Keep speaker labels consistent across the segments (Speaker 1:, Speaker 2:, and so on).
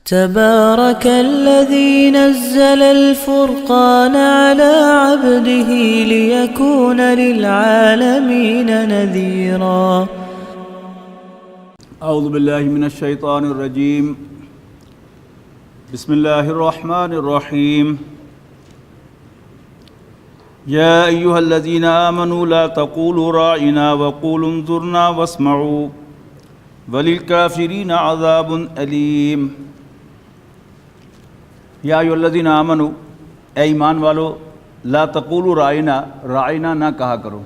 Speaker 1: تبارك الذي نزل الفرقان على عبده ليكون للعالمين نذيرا.
Speaker 2: اعوذ باللہ من الشیطان الرجیم. بسم اللہ الرحمن الرحیم. یا ایہا الذین آمنوا لا تقولوا راعنا وقولوا انظرنا واسمعوا وللکافرین عذاب علیم. یا ایہا الذین آمنوا، اے ایمان والو، لا تقولوا راعنا، راعنا نہ کہا کرو.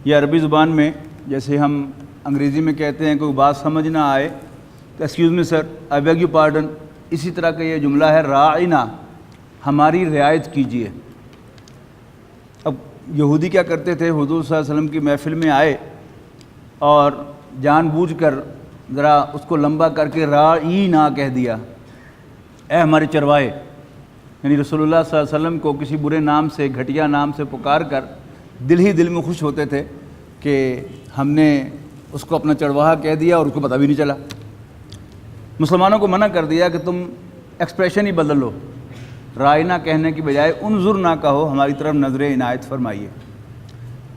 Speaker 2: یہ عربی زبان میں جیسے ہم انگریزی میں کہتے ہیں کوئی بات سمجھ نہ آئے تو excuse me sir, I beg you pardon, اسی طرح کا یہ جملہ ہے راعنا، ہماری رعایت کیجیے. اب یہودی کیا کرتے تھے، حضور صلی اللہ علیہ وسلم کی محفل میں آئے اور جان بوجھ کر ذرا اس کو لمبا کر کے راعینا کہہ دیا، اے ہمارے چروائے. یعنی رسول اللہ صلی اللہ علیہ وسلم کو کسی برے نام سے، گھٹیا نام سے پکار کر دل ہی دل میں خوش ہوتے تھے کہ ہم نے اس کو اپنا چرواہا کہہ دیا اور اس کو پتہ بھی نہیں چلا. مسلمانوں کو منع کر دیا کہ تم ایکسپریشن ہی بدل لو، رائنا کہنے کی بجائے انظر نہ کہو، ہماری طرف نظر عنایت فرمائیے.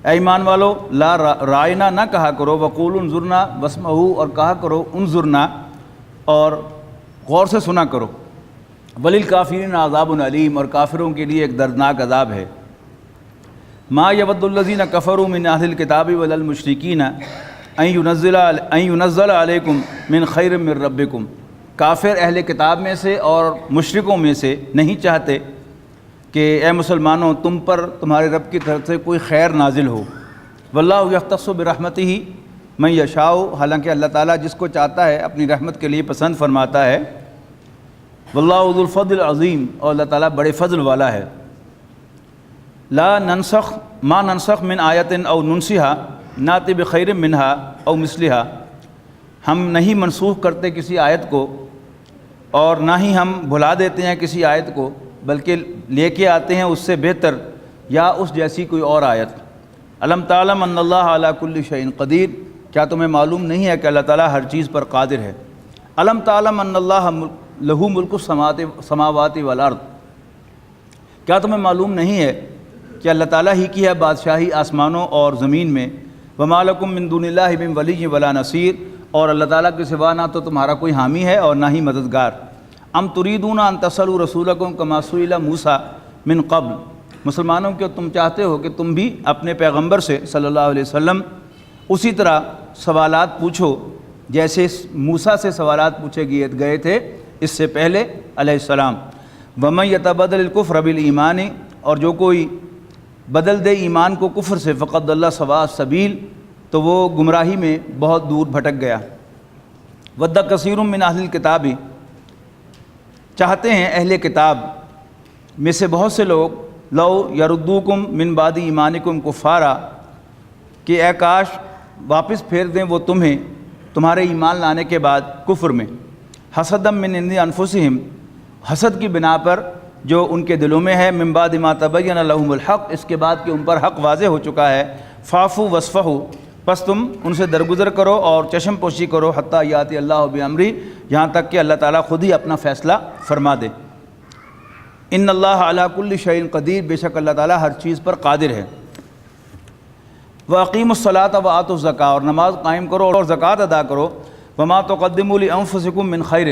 Speaker 2: اے ایمان والو، لا رائنا نہ کہا کرو، وقول انظرنا واسمعوا، اور کہا کرو انظرنا اور غور سے سنا کرو. وللکافرین عذاب علیم، اور کافروں کے لیے ایک دردناک عذاب ہے. ما یود الذین کفروا من اہل الکتاب ولا المشرکین ان ینزل علیکم من خیر من ربکم. کافر اہل کتاب میں سے اور مشرکوں میں سے نہیں چاہتے کہ اے مسلمانوں تم پر تمہارے رب کی طرف سے کوئی خیر نازل ہو. واللہ یختص برحمتہ من یشاء، حالانکہ اللہ تعالیٰ جس کو چاہتا ہے اپنی رحمت کے لیے پسند فرماتا ہے. واللہ ذو الفضل العظیم، اور اللہ تعالیٰ بڑے فضل والا ہے. لا ننسخ ما ننسخ من آیت او ننسیہا ناتی بخیر منہا او مثلہا. ہم نہیں منسوخ کرتے کسی آیت کو اور نہ ہی ہم بھلا دیتے ہیں کسی آیت کو، بلکہ لے کے آتے ہیں اس سے بہتر یا اس جیسی کوئی اور آیت. الم تعلم ان اللہ علی کل شیء قدیر، کیا تمہیں معلوم نہیں ہے کہ اللہ تعالیٰ ہر چیز پر قادر ہے. الم تعلم ان اللہ لہ ملک السماوات والارض، کیا تمہیں معلوم نہیں ہے کہ اللہ تعالیٰ ہی کی ہے بادشاہی آسمانوں اور زمین میں. وما لکم من دون اللہ من ولی ولا نصیر، اور اللہ تعالیٰ کے سوا نہ تو تمہارا کوئی حامی ہے اور نہ ہی مددگار. ام تریدون ان تصلوا رسولکم کما سئل موسیٰ من قبل، مسلمانوں کے تم چاہتے ہو کہ تم بھی اپنے پیغمبر سے صلی اللہ علیہ وسلم اسی طرح سوالات پوچھو جیسے موسیٰ سے سوالات پوچھے گئے تھے اس سے پہلے علیہ السلام. ومن یتبدل الکفر بالایمان، اور جو کوئی بدل دے ایمان کو کفر سے، فقد ضل سواء السبیل، تو وہ گمراہی میں بہت دور بھٹک گیا. ود کثیر من اہل الکتاب، چاہتے ہیں اہل کتاب میں سے بہت سے لوگ، لو یردوکم من بعد ایمانکم کفارا، کہ اے کاش واپس پھیر دیں وہ تمہیں تمہارے ایمان لانے کے بعد کفر میں. حسدا من عند انفسہم، حسد کی بنا پر جو ان کے دلوں میں ہے. من بعد ما تبین لہم الحق، اس کے بعد کہ ان پر حق واضح ہو چکا ہے. فاعفوا واصفحوا، پس تم ان سے درگزر کرو اور چشم پوشی کرو. حتیٰ یاتی اللہ بامری، یہاں تک کہ اللہ تعالیٰ خود ہی اپنا فیصلہ فرما دے. ان اللہ علی کل شیء قدیر، بے شک اللہ تعالیٰ ہر چیز پر قادر ہے. واقیموا الصلاۃ وآتوا الزکاۃ، اور نماز قائم کرو اور زکوٰۃ ادا کرو. وما تقدموا لانفسکم من خیر،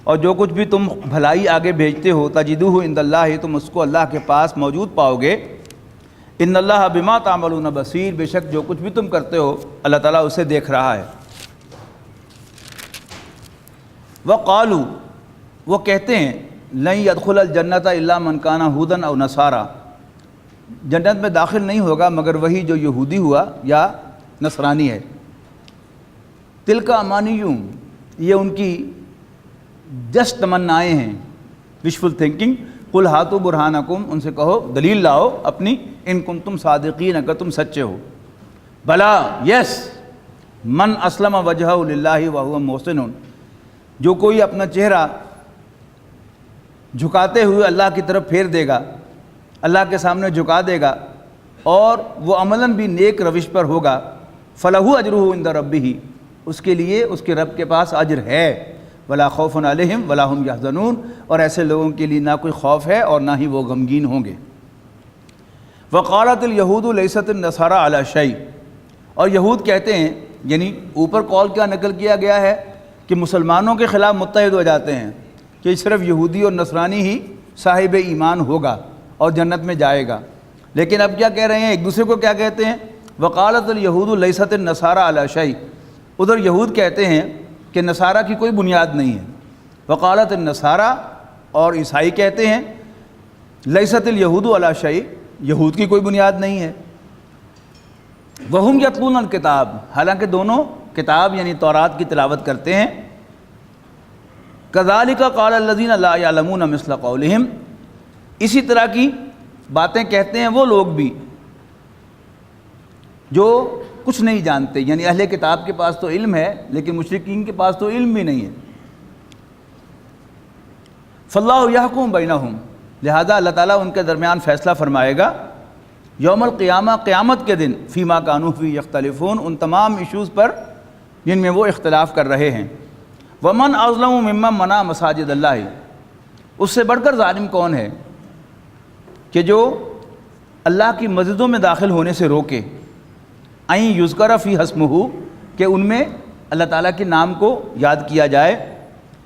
Speaker 2: اور جو کچھ بھی تم بھلائی آگے بھیجتے ہو، تجدوہ عند اللہ، تم اس کو اللہ کے پاس موجود پاؤ گے. ان اللہ بما تعملون بصیر، بے شک جو کچھ بھی تم کرتے ہو اللہ تعالیٰ اسے دیکھ رہا ہے. وقالوا، وہ کہتے ہیں، لن يدخل الجنۃ الا من کان ھودا او نصارا، جنت میں داخل نہیں ہوگا مگر وہی جو یہودی ہوا یا نصرانی ہے. تلک امانیہم، یہ ان کی جسٹ تمنائیں ہیں، وشفل تھنکنگ. قل ہاتوا برہانکم، ان سے کہو دلیل لاؤ اپنی، ان کنتم صادقین، اگر تم سچے ہو. بلا، یس، من اسلم وجہہ للہ وہو محسن، جو کوئی اپنا چہرہ جھکاتے ہوئے اللہ کی طرف پھیر دے گا، اللہ کے سامنے جھکا دے گا اور وہ عملاً بھی نیک روش پر ہوگا. فلہ اجرہ عند ربہ، اس کے لیے اس کے رب کے پاس اجر ہے. ولا خوف علیہم ولا هم یحزنون، اور ایسے لوگوں کے لیے نہ کوئی خوف ہے اور نہ ہی وہ غمگین ہوں گے۔ وقالت الیہود لیست النصارى علی شیء، اور یہود کہتے ہیں، یعنی اوپر قول کیا نقل کیا گیا ہے کہ مسلمانوں کے خلاف متحد ہو جاتے ہیں کہ صرف یہودی اور نصرانی ہی صاحب ایمان ہوگا اور جنت میں جائے گا، لیکن اب کیا کہہ رہے ہیں، ایک دوسرے کو کیا کہتے ہیں، وقالت الیہود لیست النصارى علی شیء، ادھر یہود کہتے ہیں کہ نصارہ کی کوئی بنیاد نہیں ہے، وقالت النصارى، اور عیسائی کہتے ہیں لیست الیہود علی شیء، یہود کی کوئی بنیاد نہیں ہے۔ وہم یتلون الکتاب، حالانکہ دونوں کتاب یعنی تورات کی تلاوت کرتے ہیں۔ کذالک قال الذین لا یعلمون مثل قولہم، اسی طرح کی باتیں کہتے ہیں وہ لوگ بھی جو کچھ نہیں جانتے، یعنی اہل کتاب کے پاس تو علم ہے لیکن مشرکین کے پاس تو علم بھی نہیں ہے۔ فاللہ یحکم بینہم، لہذا اللہ تعالیٰ ان کے درمیان فیصلہ فرمائے گا یوم القیامہ، قیامت کے دن، فیما کانوا فیہ یختلفون، ان تمام ایشوز پر جن میں وہ اختلاف کر رہے ہیں۔ ومن اظلم ممن منع مساجد اللہ، اس سے بڑھ کر ظالم کون ہے کہ جو اللہ کی مسجدوں میں داخل ہونے سے روکے، این یذکر فیہا اسمہ، کہ ان میں اللہ تعالیٰ کے نام کو یاد کیا جائے،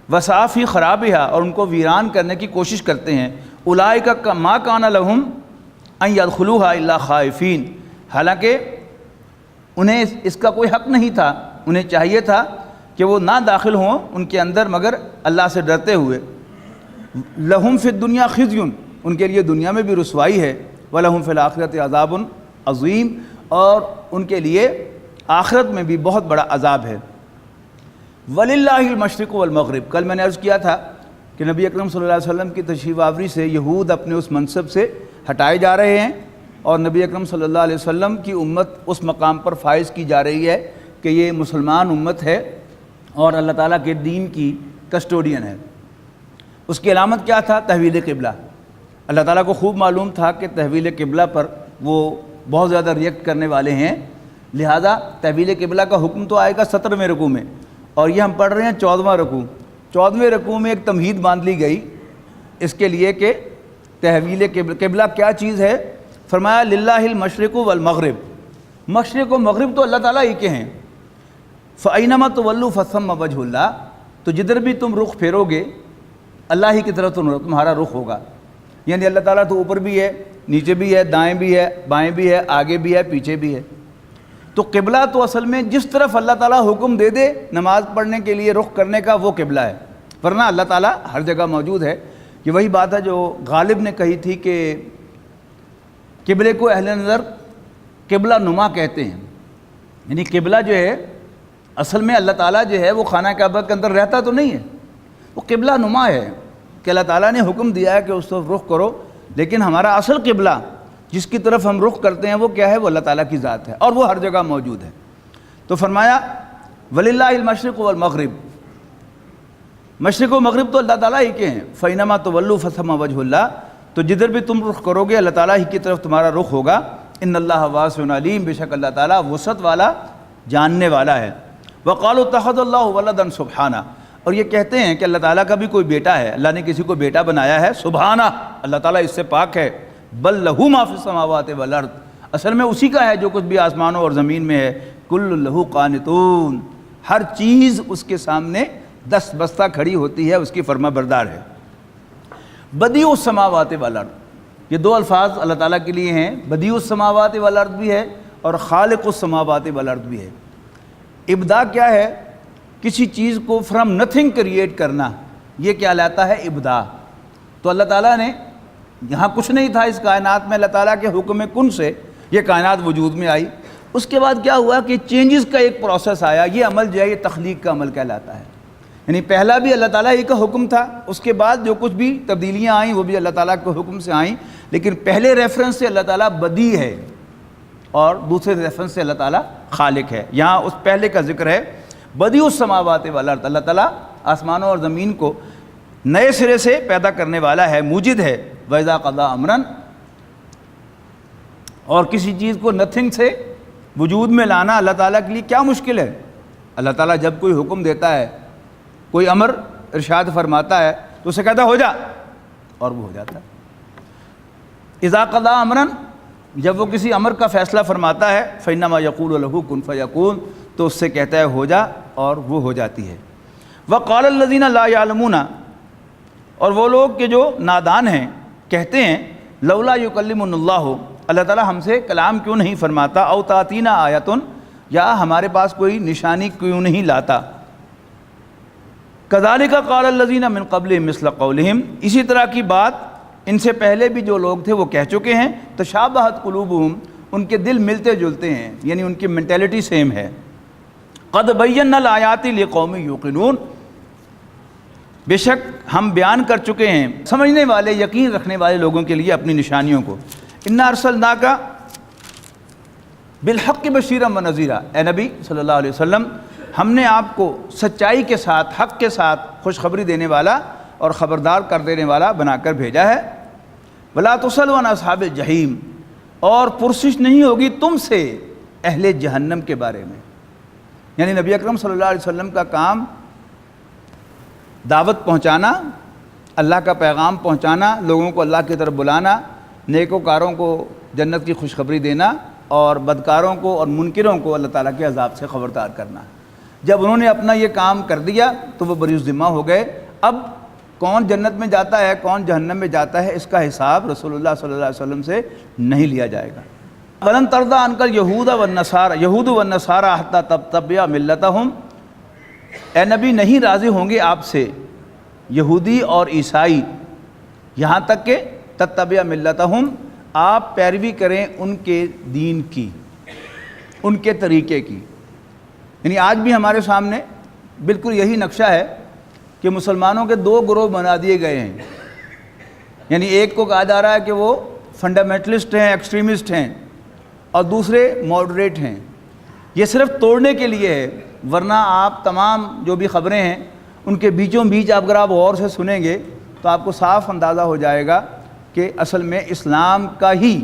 Speaker 2: وسعی فی خرابہا، اور ان کو ویران کرنے کی کوشش کرتے ہیں، اولئک ما کان لہم ان یدخلوہا الا خائفین، حالانکہ انہیں اس کا کوئی حق نہیں تھا، انہیں چاہیے تھا کہ وہ نہ داخل ہوں ان کے اندر مگر اللہ سے ڈرتے ہوئے۔ لہم فی الدنیا خزی، ان کے لیے دنیا میں بھی رسوائی ہے، ولہم فی الآخرۃ عذاب عظیم، اور ان کے لیے آخرت میں بھی بہت بڑا عذاب ہے۔ وللہ المشرق والمغرب، کل میں نے عرض کیا تھا کہ نبی اکرم صلی اللہ علیہ وسلم کی تشریف آوری سے یہود اپنے اس منصب سے ہٹائے جا رہے ہیں، اور نبی اکرم صلی اللہ علیہ وسلم کی امت اس مقام پر فائز کی جا رہی ہے کہ یہ مسلمان امت ہے اور اللہ تعالیٰ کے دین کی کسٹوڈین ہے۔ اس کی علامت کیا تھا؟ تحویل قبلہ۔ اللہ تعالیٰ کو خوب معلوم تھا کہ تحویل قبلہ پر وہ بہت زیادہ ریئیکٹ کرنے والے ہیں، لہذا تحویل قبلہ کا حکم تو آئے گا 17ویں رکوع میں، اور یہ ہم پڑھ رہے ہیں 14واں رکوع۔ 14ویں رکوع میں ایک تمہید باندھ لی گئی اس کے لیے کہ تحویل قبلہ کیا چیز ہے۔ فرمایا للہ المشرق والمغرب، مشرق و مغرب تو اللہ تعالیٰ ہی کے ہیں۔ فَأَيْنَمَا تُوَلُّوا فَثَمَّ وَجْهُ اللَّهِ، تو جدھر بھی تم رخ پھیرو گے اللہ ہی کی طرف تمہارا رخ ہوگا، یعنی اللہ تعالیٰ تو اوپر بھی ہے، نیچے بھی ہے، دائیں بھی ہے، بائیں بھی ہے، آگے بھی ہے، پیچھے بھی ہے۔ تو قبلہ تو اصل میں جس طرف اللہ تعالیٰ حکم دے دے نماز پڑھنے کے لیے رخ کرنے کا، وہ قبلہ ہے، ورنہ اللہ تعالیٰ ہر جگہ موجود ہے۔ یہ وہی بات ہے جو غالب نے کہی تھی کہ قبلے کو اہل نظر قبلہ نما کہتے ہیں، یعنی قبلہ جو ہے اصل میں اللہ تعالیٰ جو ہے وہ خانہ کعبہ کے اندر رہتا تو نہیں ہے، وہ قبلہ نما ہے کہ اللہ تعالیٰ نے حکم دیا ہے کہ اس طرف رخ کرو، لیکن ہمارا اصل قبلہ جس کی طرف ہم رخ کرتے ہیں وہ کیا ہے؟ وہ اللہ تعالیٰ کی ذات ہے، اور وہ ہر جگہ موجود ہے۔ تو فرمایا وللہ المشرق والمغرب، مشرق و مغرب تو اللہ تعالیٰ ہی کے ہیں۔ فَإِنَّمَا تُوَلُّوا فَثَمَّ وَجْهُ اللَّهِ، تو جدھر بھی تم رخ کرو گے اللہ تعالیٰ ہی کی طرف تمہارا رخ ہوگا۔ ان اللہ واسع علیم، بے شک اللہ تعالیٰ وسعت والا جاننے والا ہے۔ وقالوا اتخذ اللہ ولدا سبحانہ، اور یہ کہتے ہیں کہ اللہ تعالیٰ کا بھی کوئی بیٹا ہے، اللہ نے کسی کو بیٹا بنایا ہے، سبحانہ، اللہ تعالیٰ اس سے پاک ہے۔ بل لہ ما فی السماوات والارض، اصل میں اسی کا ہے جو کچھ بھی آسمانوں اور زمین میں ہے۔ کل لہ قانتون، ہر چیز اس کے سامنے دست بستہ کھڑی ہوتی ہے، اس کی فرما بردار ہے۔ بدیع السماوات والارض، یہ دو الفاظ اللہ تعالیٰ کے لیے ہیں، بدیع السماوات والارض بھی ہے اور خالق السماوات والارض بھی ہے۔ ابداع کیا ہے؟ کسی چیز کو فرام نتھنگ کریٹ کرنا، یہ کیا لاتا ہے؟ ابداع۔ تو اللہ تعالیٰ نے یہاں کچھ نہیں تھا اس کائنات میں، اللہ تعالیٰ کے حکم کن سے یہ کائنات وجود میں آئی۔ اس کے بعد کیا ہوا کہ چینجز کا ایک پروسیس آیا، یہ عمل جو ہے یہ تخلیق کا عمل کہلاتا ہے، یعنی پہلا بھی اللہ تعالیٰ ہی کا حکم تھا، اس کے بعد جو کچھ بھی تبدیلیاں آئیں وہ بھی اللہ تعالیٰ کے حکم سے آئیں، لیکن پہلے ریفرنس سے اللہ تعالیٰ بدیع ہے اور دوسرے ریفرنس سے اللہ تعالیٰ خالق ہے۔ یہاں اس پہلے کا ذکر ہے بدیع السماوات والارض، اللہ تعالیٰ آسمانوں اور زمین کو نئے سرے سے پیدا کرنے والا ہے، موجد ہے۔ وَإِذَا قَضَىٰ أَمْرًا، اور کسی چیز کو نتھنگ سے وجود میں لانا اللہ تعالیٰ کے لیے کیا مشکل ہے؟ اللہ تعالیٰ جب کوئی حکم دیتا ہے، کوئی امر ارشاد فرماتا ہے تو اسے کہتا ہے ہو جا، اور وہ ہو جاتا ہے۔ اذا قضا امرا، جب وہ کسی امر کا فیصلہ فرماتا ہے، فإنما یقول له کن فیکون، تو اس سے کہتا ہے ہو جا، اور وہ ہو جاتی ہے۔ وقال الذین لا یعلمون، اور وہ لوگ کہ جو نادان ہیں کہتے ہیں لولا یکلمنا اللہ، اللہ تعالیٰ ہم سے کلام کیوں نہیں فرماتا، او تاتینا آیۃ، یا ہمارے پاس کوئی نشانی کیوں نہیں لاتا۔ کذالک قال الذین من قبلہم مثل قولہم، اسی طرح کی بات ان سے پہلے بھی جو لوگ تھے وہ کہہ چکے ہیں۔ تشابہت قلوبہم، ان کے دل ملتے جلتے ہیں، یعنی ان کی مینٹیلٹی سیم ہے۔ قد بینا الآیات لقوم یوقنون، بے شک ہم بیان کر چکے ہیں سمجھنے والے، یقین رکھنے والے لوگوں کے لیے اپنی نشانیوں کو۔ انا ارسلناک بالحق بشیرا ونذیرا، اے نبی صلی اللہ علیہ وسلم، ہم نے آپ کو سچائی کے ساتھ، حق کے ساتھ خوشخبری دینے والا اور خبردار کر دینے والا بنا کر بھیجا ہے۔ ولا تسأل عن اصحاب الجحیم، اور پرسش نہیں ہوگی تم سے اہل جہنم کے بارے میں۔ یعنی نبی اکرم صلی اللہ علیہ وسلم کا کام دعوت پہنچانا، اللہ کا پیغام پہنچانا، لوگوں کو اللہ کی طرف بلانا، نیکوکاروں کو جنت کی خوشخبری دینا، اور بدکاروں کو اور منکروں کو اللہ تعالیٰ کے عذاب سے خبردار کرنا۔ جب انہوں نے اپنا یہ کام کر دیا تو وہ بری الذمہ ہو گئے۔ اب کون جنت میں جاتا ہے کون جہنم میں جاتا ہے، اس کا حساب رسول اللہ صلی اللہ علیہ وسلم سے نہیں لیا جائے گا۔ وَلَن تَرْضَىٰ عَنْكَ الْيَهُودُ وَالنَّصَارَىٰ حَتَّىٰ تَتَّبِعَ مِلَّتَهُمْ، اے نبی نہیں راضی ہوں گے آپ سے یہودی اور عیسائی، یہاں تک کہ تتبع ملتہم، آپ پیروی کریں ان کے دین کی، ان کے طریقے کی۔ یعنی آج بھی ہمارے سامنے بالکل یہی نقشہ ہے کہ مسلمانوں کے دو گروہ بنا دیے گئے ہیں۔ یعنی ایک کو کہا جا رہا ہے کہ وہ فنڈامنٹلسٹ ہیں، ایکسٹریمسٹ ہیں، اور دوسرے ماڈریٹ ہیں۔ یہ صرف توڑنے کے لیے ہے، ورنہ آپ تمام جو بھی خبریں ہیں ان کے بیچوں بیچ اگر آپ غور سے سنیں گے تو آپ کو صاف اندازہ ہو جائے گا کہ اصل میں اسلام کا ہی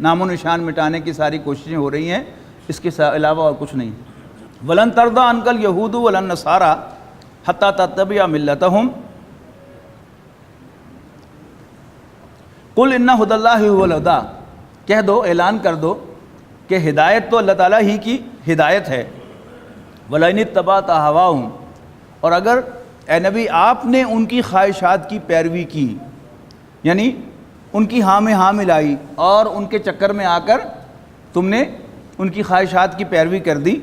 Speaker 2: نام و نشان مٹانے کی ساری کوششیں ہو رہی ہیں، اس کے علاوہ اور کچھ نہیں۔ وَلَن تَرْضَىٰ عَنْكَ الْيَهُودُ وَلَا النَّصَارَىٰ حَتَّىٰ تَتَّبِعَ مِلَّتَهُمْ قُلْ إِنَّ هُدَى اللَّهِ هُوَ الْهُدَىٰ، کہہ دو، اعلان کر دو کہ ہدایت تو اللہ تعالیٰ ہی کی ہدایت ہے۔ وَلَئِنِ اتَّبَعْتَ أَهْوَاءَهُمْ، اور اگر اے نبی آپ نے ان کی خواہشات کی پیروی کی، یعنی ان کی ہاں میں ہاں ملائی اور ان کے چکر میں آ کر تم نے ان کی خواہشات کی پیروی کر دی،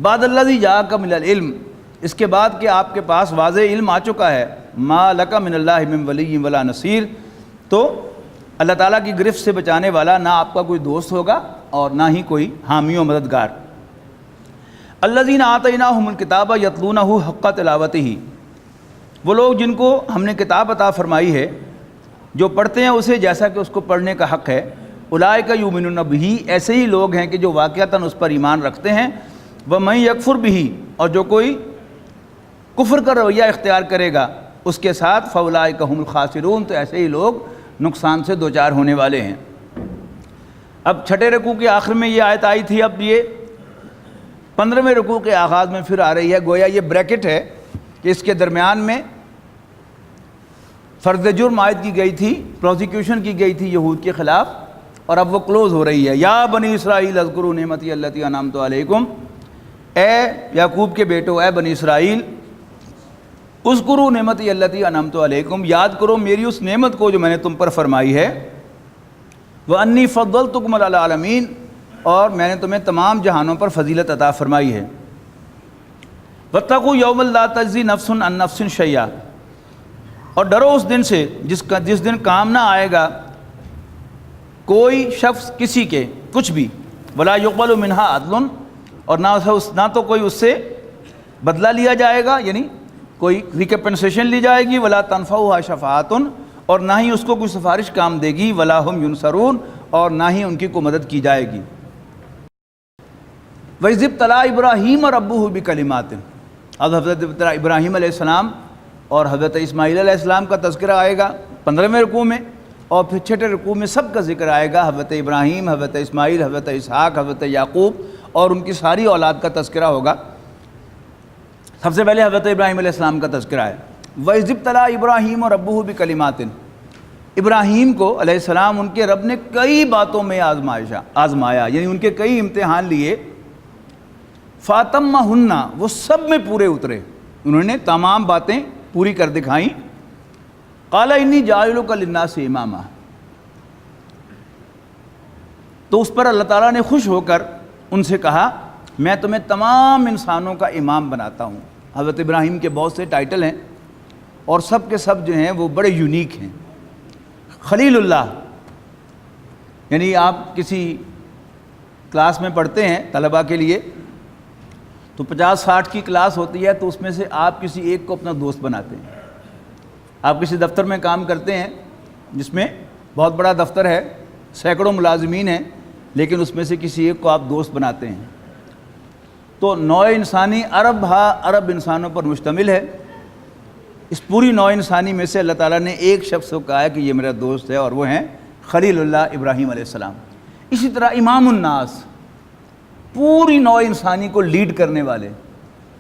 Speaker 2: بعد الذی جاءک من العلم، اس کے بعد کہ آپ کے پاس واضح علم آ چکا ہے، ما لک من اللہ من ولی ولا نصیر، تو اللہ تعالیٰ کی گرفت سے بچانے والا نہ آپ کا کوئی دوست ہوگا اور نہ ہی کوئی حامی و مددگار۔ الذین آتیناہم الکتاب یتلونہ حق تلاوتہ، وہ لوگ جن کو ہم نے کتاب عطا فرمائی ہے جو پڑھتے ہیں اسے جیسا کہ اس کو پڑھنے کا حق ہے۔ اولئک یؤمنون بہ، ایسے ہی لوگ ہیں کہ جو واقعتاً اس پر ایمان رکھتے ہیں۔ ومن یکفر بہ، اور جو کوئی کفر کا رویہ اختیار کرے گا اس کے ساتھ، فاولئک ھم الخاسرون، تو ایسے ہی لوگ نقصان سے دوچار ہونے والے ہیں۔ اب چھٹے رکوع کے آخر میں یہ آیت آئی تھی، اب یہ 15ویں رکوع کے آغاز میں پھر آ رہی ہے۔ گویا یہ بریکٹ ہے کہ اس کے درمیان میں فرض جرم عائد کی گئی تھی، پروزیکیوشن کی گئی تھی یہود کے خلاف، اور اب وہ کلوز ہو رہی ہے۔ یا بنی اسرائیل اذکروا نعمتی التی انعمت علیکم، اے یعقوب کے بیٹو، اے بنی اسرائیل، اذکروا نعمتی التی انعمت علیکم، یاد کرو میری اس نعمت کو جو میں نے تم پر فرمائی ہے۔ وانی فضلتکم علی العالمین، اور میں نے تمہیں تمام جہانوں پر فضیلت عطا فرمائی ہے۔ واتقوا یوما لا تجزی نفس عن نفس شیئا، اور ڈرو اس دن سے جس دن کام نہ آئے گا کوئی شخص کسی کے کچھ بھی، ولا یقبل منہا عدل، اور نہ تو کوئی اس سے بدلہ لیا جائے گا، یعنی کوئی ریکمپنسیشن لی جائے گی، ولا تنفعها شفاعۃ، اور نہ ہی اس کو کوئی سفارش کام دے گی، ولا هم ینصرون، اور نہ ہی ان کی کو مدد کی جائے گی۔ وَإِذِ ابْتَلَىٰ إِبْرَاهِيمَ رَبُّهُ بِكَلِمَاتٍ، اب حضرت ابراہیم علیہ السلام اور حضرت اسماعیل علیہ السلام کا تذکرہ آئے گا 15ویں رکوع میں، اور پھر چھٹے رکوع میں سب کا ذکر آئے گا، حضرت ابراہیم، حضرت اسماعیل، حضرت اسحاق، حضرت یعقوب اور ان کی ساری اولاد کا تذکرہ ہوگا۔ سب سے پہلے حضرت ابراہیم علیہ السلام کا تذکرہ ہے۔ وَإِذِ ابْتَلَىٰ إِبْرَاهِيمُ رَبُّهُ بِكَلِمَاتٍ، ابراہیم کو علیہ السلام ان کے رب نے کئی باتوں میں آزمایا، یعنی ان کے کئی امتحان لیے۔ فَأَتَمَّهُنَّ، وہ سب میں پورے اترے، انہوں نے تمام باتیں پوری کر دکھائیں۔ قَالَ إِنِّي جَاعِلُكَ لِلنَّاسِ إِمَامًا، تو اس پر اللہ تعالیٰ نے خوش ہو کر ان سے کہا میں تمہیں تمام انسانوں کا امام بناتا ہوں۔ حضرت ابراہیم کے بہت سے ٹائٹل ہیں اور سب کے سب جو ہیں وہ بڑے یونیک ہیں۔ خلیل اللہ، یعنی آپ کسی کلاس میں پڑھتے ہیں طلباء کے لیے تو 50-60 کی کلاس ہوتی ہے، تو اس میں سے آپ کسی ایک کو اپنا دوست بناتے ہیں۔ آپ کسی دفتر میں کام کرتے ہیں جس میں بہت بڑا دفتر ہے، سینکڑوں ملازمین ہیں، لیکن اس میں سے کسی ایک کو آپ دوست بناتے ہیں۔ تو نوع انسانی عرب انسانوں پر مشتمل ہے۔ اس پوری نوع انسانی میں سے اللہ تعالیٰ نے ایک شخص کو کہا ہے کہ یہ میرا دوست ہے، اور وہ ہیں خلیل اللہ ابراہیم علیہ السلام۔ اسی طرح امام الناس، پوری نوع انسانی کو لیڈ کرنے والے،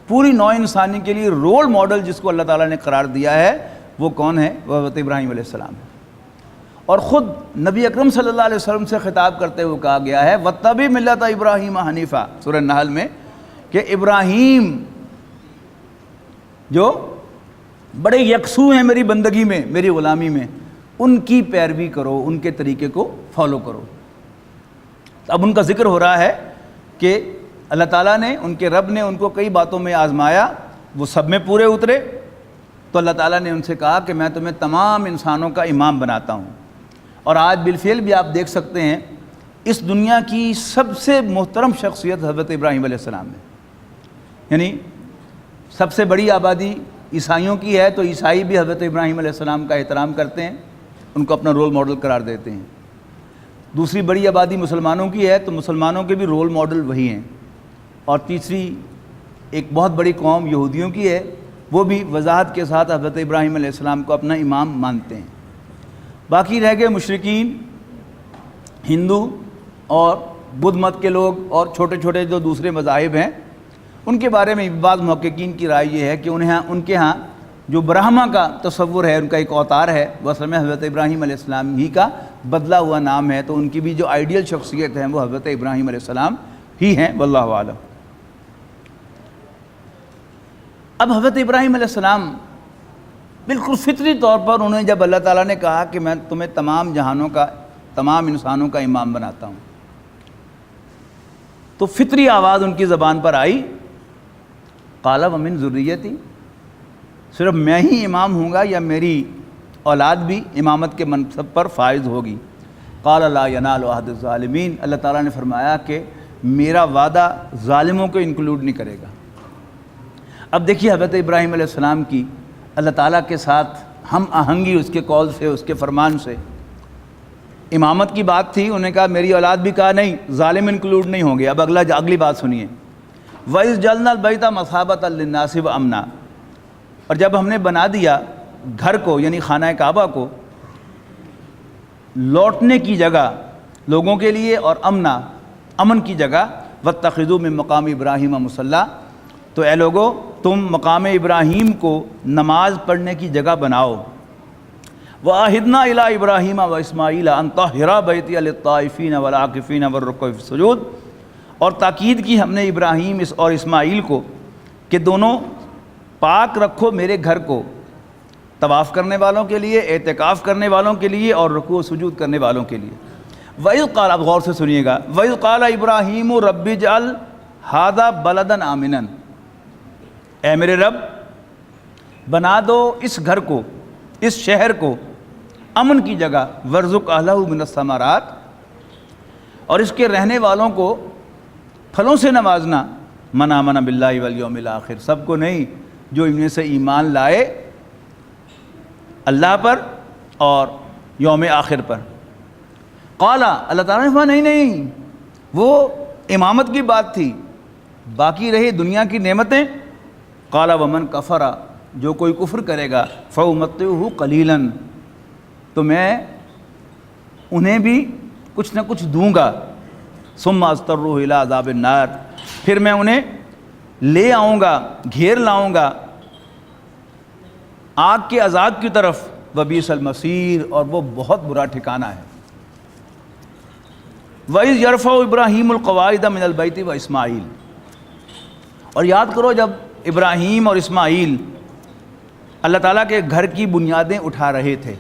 Speaker 2: پوری نوع انسانی کے لیے رول ماڈل جس کو اللہ تعالیٰ نے قرار دیا ہے، وہ کون ہے؟ وہ حضرت ابراہیم علیہ السلام ہے۔ اور خود نبی اکرم صلی اللہ علیہ وسلم سے خطاب کرتے ہوئے کہا گیا ہے وَاتَّبِعْ مِلَّةَ إِبْرَاهِيمَ حَنِيفًا، سورہ نحل میں، کہ ابراہیم جو بڑے یکسو ہیں میری بندگی میں، میری غلامی میں، ان کی پیروی کرو، ان کے طریقے کو فالو کرو۔ اب ان کا ذکر ہو رہا ہے کہ اللہ تعالیٰ نے، ان کے رب نے ان کو کئی باتوں میں آزمایا، وہ سب میں پورے اترے، تو اللہ تعالیٰ نے ان سے کہا کہ میں تمہیں تمام انسانوں کا امام بناتا ہوں۔ اور آج بالفعل بھی آپ دیکھ سکتے ہیں اس دنیا کی سب سے محترم شخصیت حضرت ابراہیم علیہ السلام ہے، یعنی سب سے بڑی آبادی عیسائیوں کی ہے تو عیسائی بھی حضرت ابراہیم علیہ السلام کا احترام کرتے ہیں، ان کو اپنا رول ماڈل قرار دیتے ہیں۔ دوسری بڑی آبادی مسلمانوں کی ہے تو مسلمانوں کے بھی رول ماڈل وہی ہیں۔ اور تیسری ایک بہت بڑی قوم یہودیوں کی ہے، وہ بھی وضاحت کے ساتھ حضرت ابراہیم علیہ السلام کو اپنا امام مانتے ہیں۔ باقی رہ گئے مشرکین، ہندو اور بدھ مت کے لوگ اور چھوٹے چھوٹے جو دوسرے مذاہب ہیں، ان کے بارے میں بعض محققین کی رائے یہ ہے کہ ان کے ہاں جو برہما کا تصور ہے، ان کا ایک اوتار ہے، وہ اصل میں حضرت ابراہیم علیہ السلام ہی کا بدلا ہوا نام ہے، تو ان کی بھی جو آئیڈیل شخصیت ہے وہ حضرت ابراہیم علیہ السلام ہی ہیں، واللہ اعلم۔ اب حضرت ابراہیم علیہ السلام بالکل فطری طور پر انہیں جب اللہ تعالیٰ نے کہا کہ میں تمہیں تمام جہانوں کا، تمام انسانوں کا امام بناتا ہوں، تو فطری آواز ان کی زبان پر آئی، قال ومن ذریتی، صرف میں ہی امام ہوں گا یا میری اولاد بھی امامت کے منصب پر فائز ہوگی؟ قال لا ینال عہد الظالمین، اللہ تعالیٰ نے فرمایا کہ میرا وعدہ ظالموں کو انکلوڈ نہیں کرے گا۔ اب دیکھیے حضرت ابراہیم علیہ السلام کی اللہ تعالیٰ کے ساتھ ہم آہنگی، اس کے قول سے، اس کے فرمان سے۔ امامت کی بات تھی، انہوں نے کہا میری اولاد بھی، کہا نہیں ظالم انکلوڈ نہیں ہوں گے۔ اب اگلی بات سنیے، وَإِذْ جَعَلْنَا الْبَيْتَ مَثَابَةً لِلنَّاسِ وَأَمْنًا، اور جب ہم نے بنا دیا گھر کو، یعنی خانہ کعبہ کو، لوٹنے کی جگہ لوگوں کے لیے اور امن کی جگہ، وَاتَّخِذُوا مِن مَقَامِ إِبْرَاهِيمَ مُصَلًّى، تو اے لوگو تم مقام ابراہیم کو نماز پڑھنے کی جگہ بناؤ۔ وَعَهِدْنَا إِلَىٰ إِبْرَاهِيمَ وَإِسْمَاعِيلَ أَن طَهِّرَا بَيْتِيَ لِلطَّائِفِينَ وَالْعَاكِفِينَ وَالرُّكَّعِ السُّجُودِ، اور تاکید کی ہم نے ابراہیم اور اسماعیل کو کہ دونوں پاک رکھو میرے گھر کو طواف کرنے والوں کے لیے، اعتکاف کرنے والوں کے لیے، اور رکوع و سجود کرنے والوں کے لیے۔ وَإِذْ قَالَ، اب غور سے سنیے گا، وَإِذْ قَالَ إِبْرَاهِيمُ رَبِّ اجْعَلْ هَٰذَا بَلَدًا آمِنًا، اے میرے رب بنا دو اس گھر کو، اس شہر کو امن کی جگہ، وَارْزُقْ أَهْلَهُ مِنَ الثَّمَرَاتِ، اور اس کے رہنے والوں کو پھلوں سے نوازنا، من آمن باللہ والیوم الآخر، سب کو نہیں، جو ان میں سے ایمان لائے اللہ پر اور یوم آخر پر۔ قال، اللہ تعالیٰ نے فرمایا نہیں، وہ امامت کی بات تھی، باقی رہی دنیا کی نعمتیں۔ قال ومن کفر، جو کوئی کفر کرے گا، فأمتعہ قلیلا، تو میں انہیں بھی کچھ نہ کچھ دوں گا، ثم اضطرہ الی عذاب النار، پھر میں انہیں لے آؤں گا، گھیر لاؤں گا آگ کے عذاب کی طرف، وبئس المصیر، اور وہ بہت برا ٹھکانہ ہے۔ وَإِذْ يَرْفَعُ إِبْرَاهِيمُ الْقَوَاعِدَ مِنَ الْبَيْتِ وَإِسْمَاعِیل، اور یاد کرو جب ابراہیم اور اسماعیل اللہ تعالیٰ کے گھر کی بنیادیں اٹھا رہے تھے۔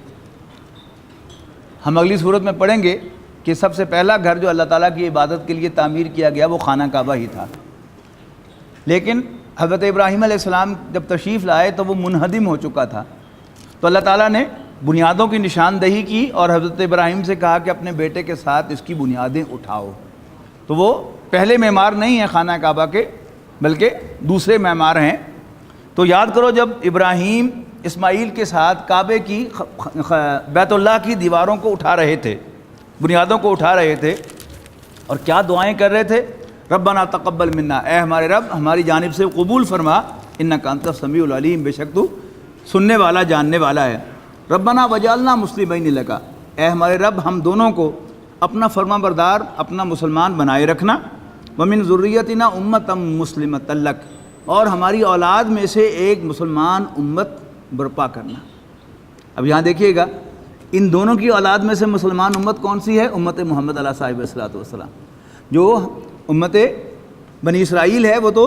Speaker 2: ہم اگلی صورت میں پڑھیں گے کہ سب سے پہلا گھر جو اللہ تعالیٰ کی عبادت کے لیے تعمیر کیا گیا وہ خانہ کعبہ ہی تھا، لیکن حضرت ابراہیم علیہ السلام جب تشریف لائے تو وہ منہدم ہو چکا تھا، تو اللہ تعالیٰ نے بنیادوں کی نشاندہی کی اور حضرت ابراہیم سے کہا کہ اپنے بیٹے کے ساتھ اس کی بنیادیں اٹھاؤ۔ تو وہ پہلے معمار نہیں ہیں خانہ کعبہ کے، بلکہ دوسرے معمار ہیں۔ تو یاد کرو جب ابراہیم اسماعیل کے ساتھ کعبے کی بیت اللہ کی دیواروں کو اٹھا رہے تھے، بنیادوں کو اٹھا رہے تھے، اور کیا دعائیں کر رہے تھے؟ ربنا تقبل منا، اے ہمارے رب ہماری جانب سے قبول فرما، انک انت السمیع العلیم، بے شک تو سننے والا جاننے والا ہے۔ ربنا وجعلنا مسلمین لک، اے ہمارے رب ہم دونوں کو اپنا فرما بردار، اپنا مسلمان بنائے رکھنا، ومن ذریتنا امتا مسلمۃ لک، اور ہماری اولاد میں سے ایک مسلمان امت برپا کرنا۔ اب یہاں دیکھیے گا ان دونوں کی اولاد میں سے مسلمان امت کون سی ہے؟ امت محمد علیہ صاحب الصلوۃ والسلام۔ جو امت بنی اسرائیل ہے وہ تو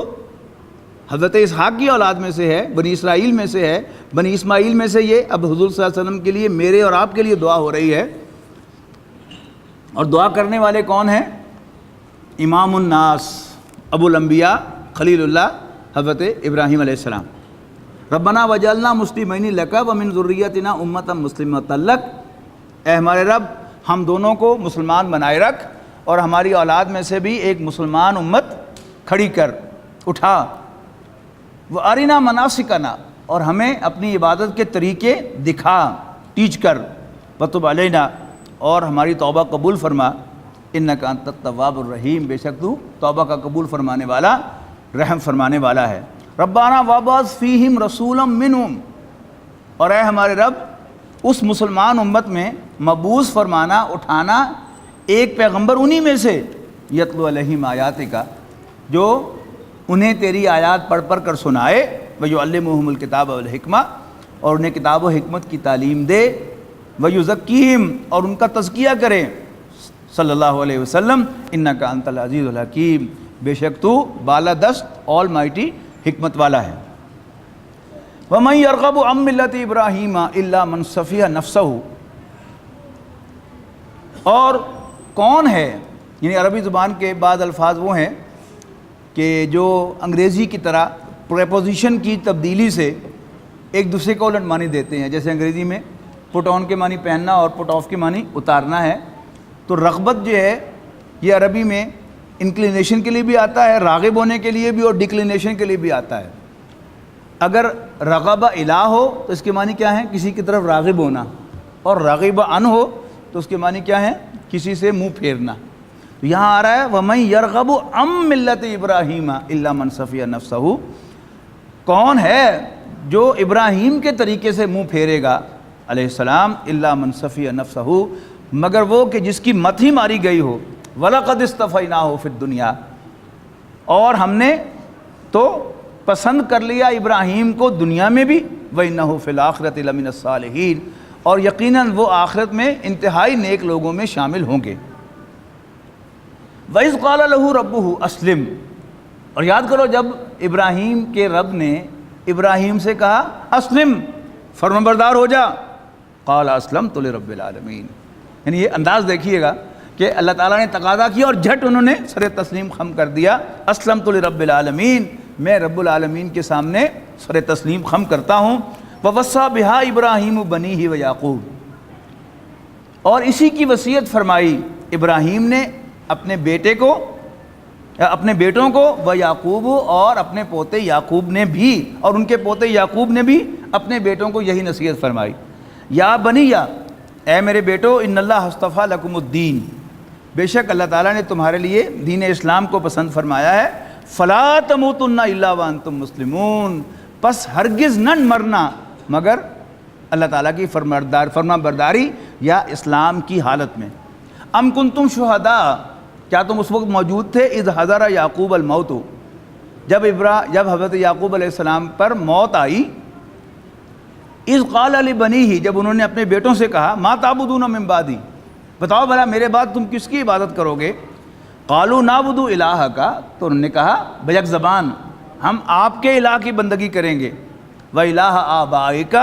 Speaker 2: حضرت اسحاق کی اولاد میں سے ہے، بنی اسرائیل میں سے ہے، بنی اسماعیل میں سے یہ اب حضور صلی اللہ علیہ وسلم کے لیے، میرے اور آپ کے لیے دعا ہو رہی ہے۔ اور دعا کرنے والے کون ہیں؟ امام الناس ابو الانبیاء خلیل اللہ حضرت ابراہیم علیہ السلام۔ ربنا وجعلنا مسلمین لک ومن ذریتنا امتا مسلمۃ لک، اے ہمارے رب ہم دونوں کو مسلمان بنائے رکھ اور ہماری اولاد میں سے بھی ایک مسلمان امت کھڑی کر، اٹھا۔ وارنا مناسکنا، اور ہمیں اپنی عبادت کے طریقے دکھا، ٹیچ کر۔ وتب علینا، اور ہماری توبہ قبول فرما، انک انت التواب الرحیم، بے شک تو توبہ کا قبول فرمانے والا، رحم فرمانے والا ہے۔ ربنا وابعث فیہم رسولا منہم، اور اے ہمارے رب اس مسلمان امت میں مبعوث فرمانا، اٹھانا ایک پیغمبر انہی میں سے، یتلو علیہم آیاتک، جو انہیں تیری آیات پڑھ پڑھ کر سنائے، ویعلمہم الکتاب والحکمہ، اور انہیں کتاب و حکمت کی تعلیم دے، ویزکیہم، اور ان کا تزکیہ کرے، صلی اللہ علیہ وسلم، انک انت العزیز الحکیم، بے شک تو بالا دست آل مائٹی حکمت والا ہے۔ وَمَن يَرْغَبُ عَن مِّلَّةِ إِبْرَاهِيمَ إِلَّا مَن صَفِیَ نَفْسَهُ، اور کون ہے، یعنی عربی زبان کے بعض الفاظ وہ ہیں کہ جو انگریزی کی طرح پریپوزیشن کی تبدیلی سے ایک دوسرے کو الٹ معنی دیتے ہیں، جیسے انگریزی میں پٹ آن کے معنی پہننا اور پٹ آف کے معنی اتارنا ہے، تو رغبت جو ہے یہ عربی میں انکلینیشن کے لیے بھی آتا ہے، راغب ہونے کے لیے بھی، اور ڈکلینیشن کے لیے بھی آتا ہے۔ اگر رغب الہ ہو تو اس کے معنی کیا ہیں؟ کسی کی طرف راغب ہونا، اور راغب عن ہو تو اس کے معنی کیا ہیں؟ کسی سے منہ پھیرنا۔ تو یہاں آ رہا ہے وَمَن يَرْغَبُ عَن مِّلَّةِ إِبْرَاهِيمَ إِلَّا مَن صَفِیَ نَفْسَهُ، کون ہے جو ابراہیم کے طریقے سے منہ پھیرے گا علیہ السلام، إِلَّا مَن صَفِیَ نَفْسَهُ، مگر وہ کہ جس کی مت ہی ماری گئی ہو، وَلَقَدِ اصْطَفَيْنَاهُ فِي الدُّنْيَا، اور ہم نے تو پسند کر لیا ابراہیم کو دنیا میں بھی، وَإِنَّهُ فِي الْآخِرَةِ لَمِنَ الصَّالِحِينَ، اور یقیناً وہ آخرت میں انتہائی نیک لوگوں میں شامل ہوں گے۔ وَإِذْ قَالَ لَهُ رَبُّهُ أَسْلِمْ، اور یاد کرو جب ابراہیم کے رب نے ابراہیم سے کہا اسلم، فرمانبردار ہو جا، قَالَ أَسْلَمْتُ لِرَبِّ الْعَالَمِينَ، یعنی یہ انداز دیکھیے گا کہ اللہ تعالیٰ نے تقاضا کیا اور جھٹ انہوں نے سر تسلیم خم کر دیا، اسلمت لرب العالمین، میں رب العالمین کے سامنے سر تسلیم خم کرتا ہوں۔ ووصى بها ابراہیم بنیہ ویعقوب، اور اسی کی وصیت فرمائی ابراہیم نے اپنے بیٹے کو، اپنے بیٹوں کو، ویعقوب، اور اپنے پوتے یعقوب نے بھی، اور ان کے پوتے یعقوب نے بھی اپنے بیٹوں کو یہی نصیحت فرمائی، یا بنیہ، اے میرے بیٹو، ان اللہ اصطفیٰ لکم الدین، بے شک اللہ تعالیٰ نے تمہارے لیے دین اسلام کو پسند فرمایا ہے، فلا تموتن الا وانتم مسلمون، پس ہرگز نہ مرنا مگر اللہ تعالیٰ کی فرما برداری یا اسلام کی حالت میں۔ ام کنتم شہداء، کیا تم اس وقت موجود تھے، اذ حضر یعقوب الموت، جب حضرت یعقوب علیہ السلام پر موت آئی، اذ قال لبنیہ، جب انہوں نے اپنے بیٹوں سے کہا ما تعبدون من بعدی، بتاؤ بھلا میرے بعد تم کس کی عبادت کرو گے؟ قالوا نعبد الہک، تو انہوں نے کہا بیک زبان ہم آپ کے الہ کی بندگی کریں گے، وَإِلَٰهَ آبَائِكَ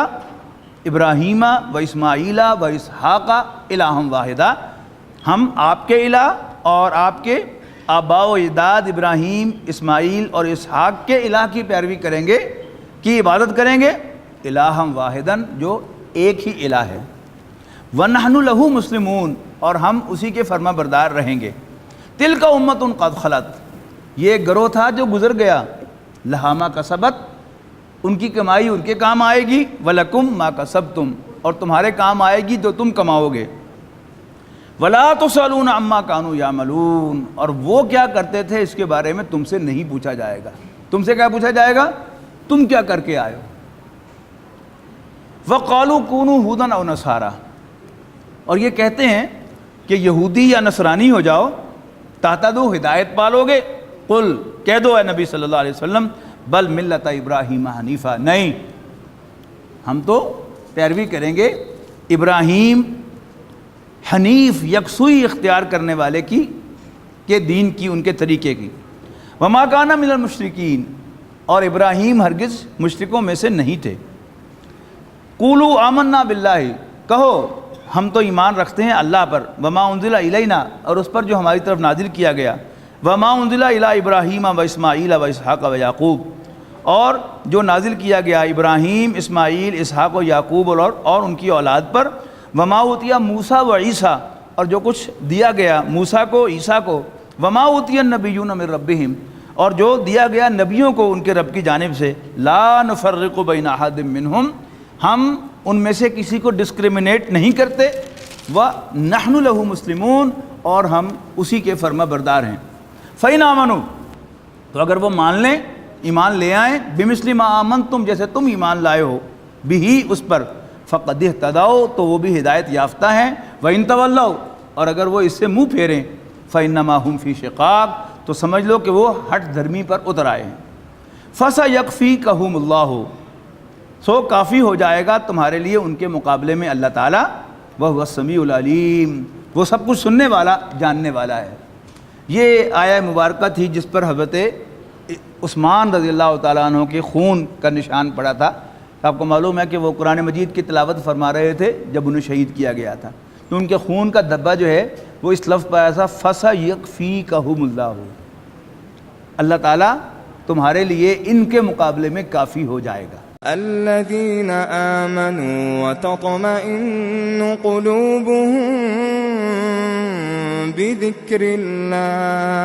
Speaker 2: ابراہیم و اسماعیل و اسحاق الہا واحدا، ہم آپ کے الہ اور آپ کے آباء و اجداد ابراہیم، اسماعیل اور اسحاق کے الہ کی پیروی کریں گے، کی عبادت کریں گے، الہا واحدا، جو ایک ہی الہ ہے، وَنَحْنُ لَهُ مُسْلِمُونَ، اور ہم اسی کے فرما بردار رہیں گے۔ تِلْكَ أُمَّةٌ قَدْ خَلَتْ، یہ ایک گروہ تھا جو گزر گیا، لَهَا مَا كَسَبَتْ، ان کی کمائی ان کے کام آئے گی، وَلَكُمْ مَا كَسَبْتُمْ، اور تمہارے کام آئے گی جو تم کماؤ گے، وَلَا تُسْأَلُونَ عَمَّا كَانُوا يَعْمَلُونَ، اور وہ کیا کرتے تھے اس کے بارے میں تم سے نہیں پوچھا جائے گا۔ تم سے کیا پوچھا جائے گا؟ تم کیا کر کے آئے ہو۔ وَقَالُوا كُونُوا هُودًا أَوْ نَصَارَىٰ، اور یہ کہتے ہیں کہ یہودی یا نصرانی ہو جاؤ، تہتدوا، ہدایت پالو گے۔ قل، کہہ دو اے نبی صلی اللہ علیہ وسلم، بل ملت ابراہیم حنیفہ، نہیں، ہم تو پیروی کریں گے ابراہیم حنیف، یکسوئی اختیار کرنے والے کی، کے دین کی، ان کے طریقے کی۔ وما کان من المشرکین، اور ابراہیم ہرگز مشرکوں میں سے نہیں تھے۔ قولوا آمنا باللہ، کہو ہم تو ایمان رکھتے ہیں اللہ پر، وما انزل الینا، اور اس پر جو ہماری طرف نازل کیا گیا، وما انزل الی ابراہیم و اسماعیل و اسحاق و یعقوب، اور جو نازل کیا گیا ابراہیم، اسماعیل، اسحاق و یعقوب اور ان کی اولاد پر، وما اوتیا موسیٰ و عیسیٰ، اور جو کچھ دیا گیا موسیٰ کو، عیسیٰ کو، وما اوتیا النبیون من ربہم، اور جو دیا گیا نبیوں کو ان کے رب کی جانب سے، لا نفرق بین احد منہم، ہم ان میں سے کسی کو ڈسکریمنیٹ نہیں کرتے، وَنَحْنُ لَهُ مُسْلِمُونَ، اور ہم اسی کے فرما بردار ہیں۔ فَإِنْ آمَنُوا، تو اگر وہ مان لیں، ایمان لے آئیں، بِمِثْلِ مَا آمَنْتُمْ، جیسے تم ایمان لائے ہو، بِهِ، اس پر، فَقَدْ اهْتَدَوْا، تو وہ بھی ہدایت یافتہ ہیں، وَإِنْ تَوَلَّوْا، اور اگر وہ اس سے منہ پھیریں، فَإِنَّمَا هُمْ فِي شِقَاقٍ، تو سمجھ لو کہ وہ ہٹ دھرمی پر اتر آئے ہیں۔ فَسَيَكْفِيكَهُمُ اللَّهُ، سو کافی ہو جائے گا تمہارے لیے ان کے مقابلے میں اللہ تعالیٰ، وَهُوَ السَّمِيعُ الْعَلِيمُ، وہ سب کچھ سننے والا، جاننے والا ہے۔ یہ آیہ مبارکہ تھی جس پر حضرت عثمان رضی اللہ تعالیٰ عنہ کے خون کا نشان پڑا تھا۔ آپ کو معلوم ہے کہ وہ قرآن مجید کی تلاوت فرما رہے تھے جب انہیں شہید کیا گیا تھا، تو ان کے خون کا دھبا جو ہے وہ اس لفظ پر آیا تھا، فَسَيَكْفِيكَهُمُ اللَّهُ، اللہ تعالیٰ تمہارے لیے ان کے مقابلے میں کافی ہو جائے گا۔
Speaker 3: الذين آمنوا وتطمئن قلوبهم بذكر الله